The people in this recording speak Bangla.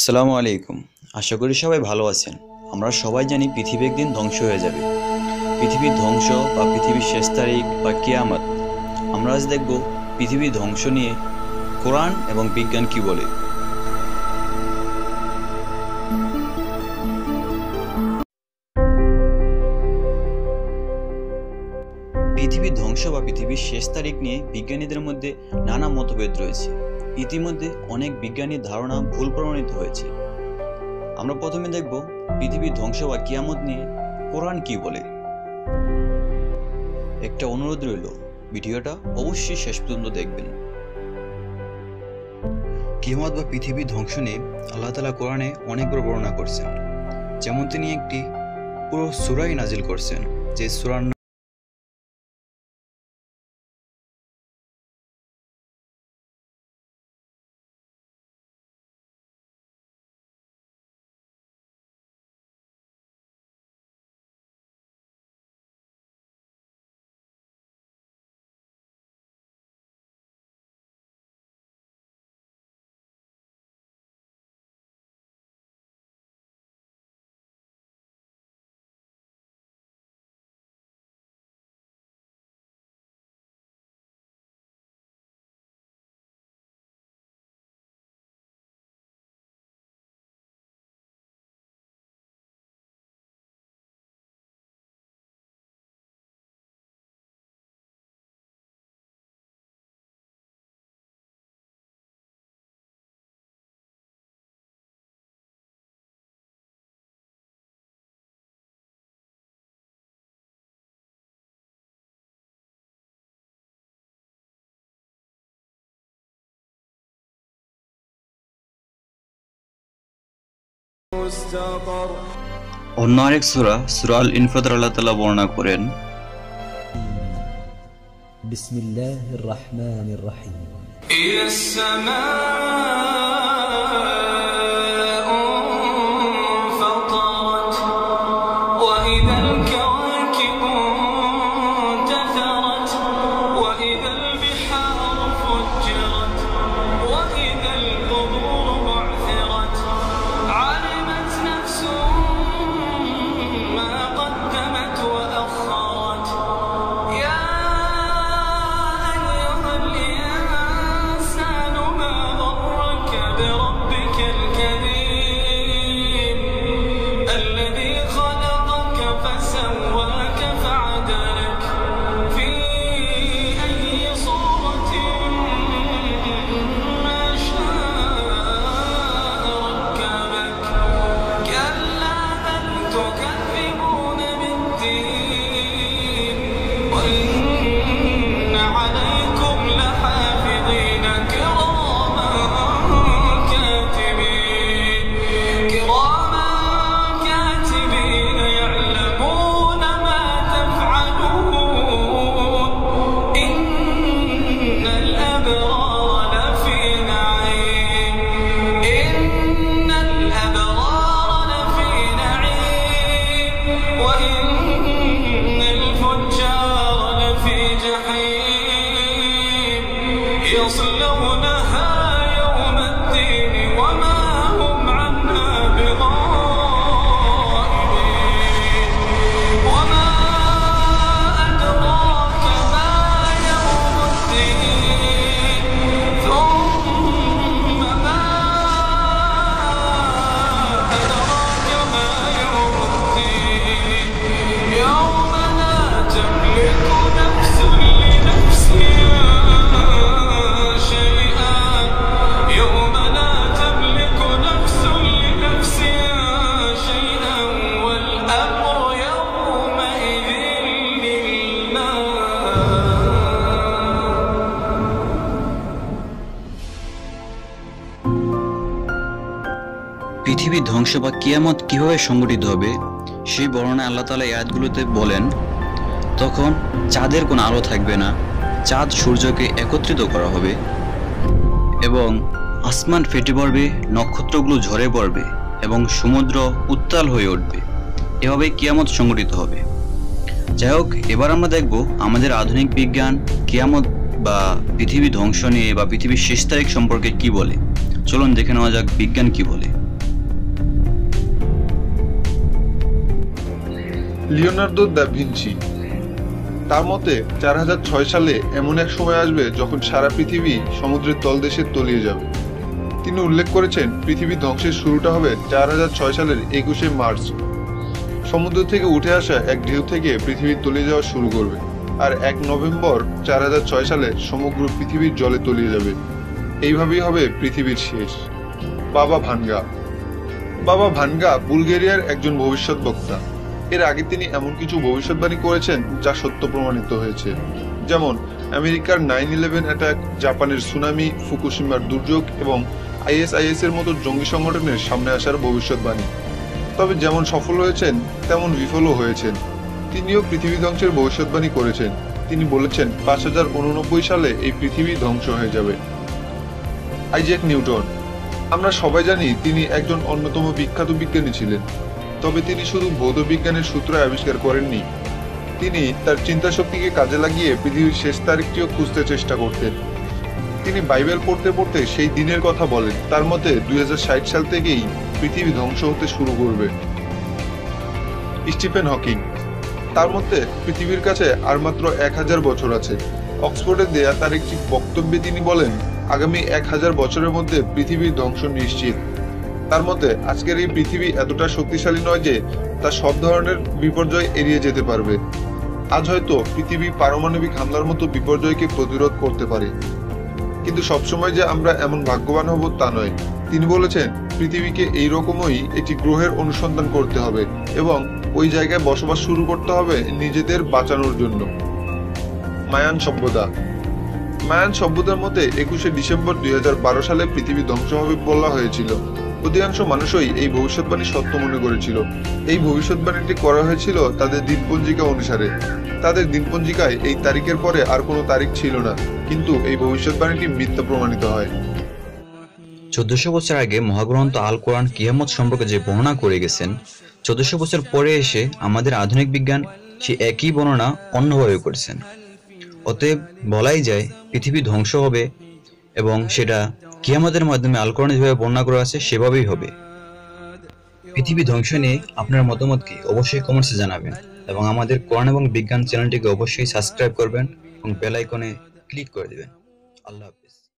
আসসালামু আলাইকুম। আশা করি সবাই ভালো আছেন। আমরা সবাই জানি পৃথিবী একদিন ধ্বংস হয়ে যাবে। পৃথিবীর ধ্বংস বা পৃথিবীর শেষ তারিখ বা কিয়ামত। আমরা আজ দেখব পৃথিবীর ধ্বংস নিয়ে কোরআন এবং বিজ্ঞান কি বলে। পৃথিবীর ধ্বংস বা পৃথিবীর শেষ তারিখ নিয়ে বিজ্ঞানীদের মধ্যে নানা মতভেদ রয়েছে। ইতিমধ্যে অনেক বিজ্ঞানীর ধারণা ভুল প্রমাণিত হয়েছে। আমরা প্রথমে দেখব পৃথিবীর ধ্বংস বা কিয়ামত নিয়ে কোরআন কি বলে। একটা অনুরোধ রইল, ভিডিওটা অবশ্যই শেষ পর্যন্ত দেখবেন। কিয়ামত বা পৃথিবীর ধ্বংস নিয়ে আল্লাহ তাআলা কোরআনে অনেকবার বর্ণনা করছেন। যেমন তিনি একটি পুরো সূরাই নাজিল করছেন, যে সূরার অন্য আরেক সূরা সূরা আল ইনফিতার আল্লাহ তাআলা বর্ণনা করেন, বিসমিল্লাহির রহমানির রহিম। পৃথিবীর ধ্বংস বা কিয়ামত কিভাবে সংঘটিত হবে সেই বর্ণনায় আল্লাহ তাআলা এই আয়াতগুলোতে বলেন, তখন চাঁদের কোনো আলো থাকবে না, চাঁদ সূর্যকে একত্রিত করা হবে এবং আসমান ফেটে পড়বে, নক্ষত্রগুলো ঝরে পড়বে এবং সমুদ্র উত্তাল হয়ে উঠবে। এভাবেই কিয়ামত সংঘটিত হবে। যাই হোক, এবার আমরা দেখব আমাদের আধুনিক বিজ্ঞান কিয়ামত বা পৃথিবী ধ্বংস নিয়ে বা পৃথিবীর শেষ তারিখ সম্পর্কে কি বলে। চলুন দেখে নেওয়া যাক বিজ্ঞান কি বলে। Leonardo da Vinci. তার মতে 4006 সালে এমন এক সময় আসবে যখন সারা পৃথিবী সমুদ্রের তলদেশে তলিয়ে যাবে। তিনি উল্লেখ করেছেন পৃথিবী ধ্বংসের শুরুটা হবে 4006 সালের 21শে মার্চ। সমুদ্র থেকে উঠে আসা এক ঢেউ থেকে পৃথিবী তলিয়ে যাওয়া শুরু করবে, আর 1 নভেম্বর 4006 সালে সমগ্র পৃথিবীর জলে তলিয়ে যাবে। এইভাবেই হবে পৃথিবীর শেষ। বাবা ভানগা। বাবা ভানগা বুলগেরিয়ার একজন ভবিষ্যৎ বক্তা। এর আগে তিনি এমন কিছু ভবিষ্যৎবাণী করেছেন যা সত্য প্রমাণিত হয়েছে, যেমন আমেরিকার 9/11 অ্যাটাক, জাপানের সুনামি, ফুকুশিমার দুর্যোগ এবং ISIS এর মতো জঙ্গি সংগঠনের সামনে আসার ভবিষ্যৎবাণী। তবে যেমন সফল হয়েছেন তেমন বিফলও হয়েছেন। তিনিও পৃথিবী ধ্বংসের ভবিষ্যৎবাণী করেছেন। তিনি বলেছেন 5089 সালে এই পৃথিবী ধ্বংস হয়ে যাবে। Isaac Newton. আমরা সবাই জানি তিনি একজন অন্যতম বিখ্যাত বিজ্ঞানী ছিলেন, তবে তিনি শুধু ভৌত বিজ্ঞানের সূত্র আবিষ্কার করেননি। তিনি তার চিন্তা শক্তিকে কাজে লাগিয়ে পৃথিবীর শেষ তারিখটিও খুঁজতে চেষ্টা করতেন। তিনি বাইবেল পড়তে পড়তে সেই দিনের কথা বলেন। তার মতে 2060 সাল থেকেই পৃথিবী ধ্বংস হতে শুরু করবে। Stephen Hawking. তার মতে পৃথিবীর কাছে আর মাত্র 1000 বছর আছে। অক্সফোর্ডে দেয়া তার একটি বক্তব্যে তিনি বলেন, আগামী 1000 বছরের মধ্যে পৃথিবীর ধ্বংস নিশ্চিত। তার মতে আজকের এই পৃথিবী এতটা শক্তিশালী নয় যে তা সব ধরনের বিপর্যয় এড়িয়ে যেতে পারবে। আজ হয়তো পৃথিবী পারমাণবিক হামলার মতো বিপর্যয়কে প্রতিরোধ করতে পারে, কিন্তু সবসময় যে আমরা এমন ভাগ্যবান হব তা নয়। তিনি বলেছেন পৃথিবীকে এইরকমই একটি গ্রহের অনুসন্ধান করতে হবে এবং ওই জায়গায় বসবাস শুরু করতে হবে নিজেদের বাঁচানোর জন্য। মায়ান সভ্যতা। মায়ান সভ্যতার মতে 21শে ডিসেম্বর 2012 সালে পৃথিবী ধ্বংস হবে বলা হয়েছিল। অধিকাংশ মানুষই এই ভবিষ্যৎবাণী সত্য মনে করেছিল। এই ভবিষ্যৎবাণীটি করা হয়েছিল তাদের দিনপঞ্জিকা অনুসারে। তাদের দিনপঞ্জিকায় এই তারিখের পরে আর কোনো তারিখ ছিল না, কিন্তু এই ভবিষ্যৎবাণীটি মিথ্যা প্রমাণিত হয়। 1400 বছর আগে মহাগ্রন্থ আল কোরআন কিয়ামত সম্পর্কে যে বর্ণনা করে গেছেন, 1400 বছর পরে এসে আমাদের আধুনিক বিজ্ঞান সে একই বর্ণনা অন্যভাবে করেছেন। অতএব বলাই যায় পৃথিবী ধ্বংস হবে এবং সেটা কিয়ামতের মাধ্যমে আল কোরআনে যেভাবে বর্ণনা করা আছে সেভাবেই হবে। পৃথিবী ধ্বংস নিয়ে আপনার মতামত কি অবশ্যই কমেন্টসে জানাবেন এবং আমাদের কোরআন এবং বিজ্ঞান চ্যানেলটিকে অবশ্যই সাবস্ক্রাইব করবেন এবং বেল আইকনে ক্লিক করে দিবেন। আল্লাহ হাফেজ।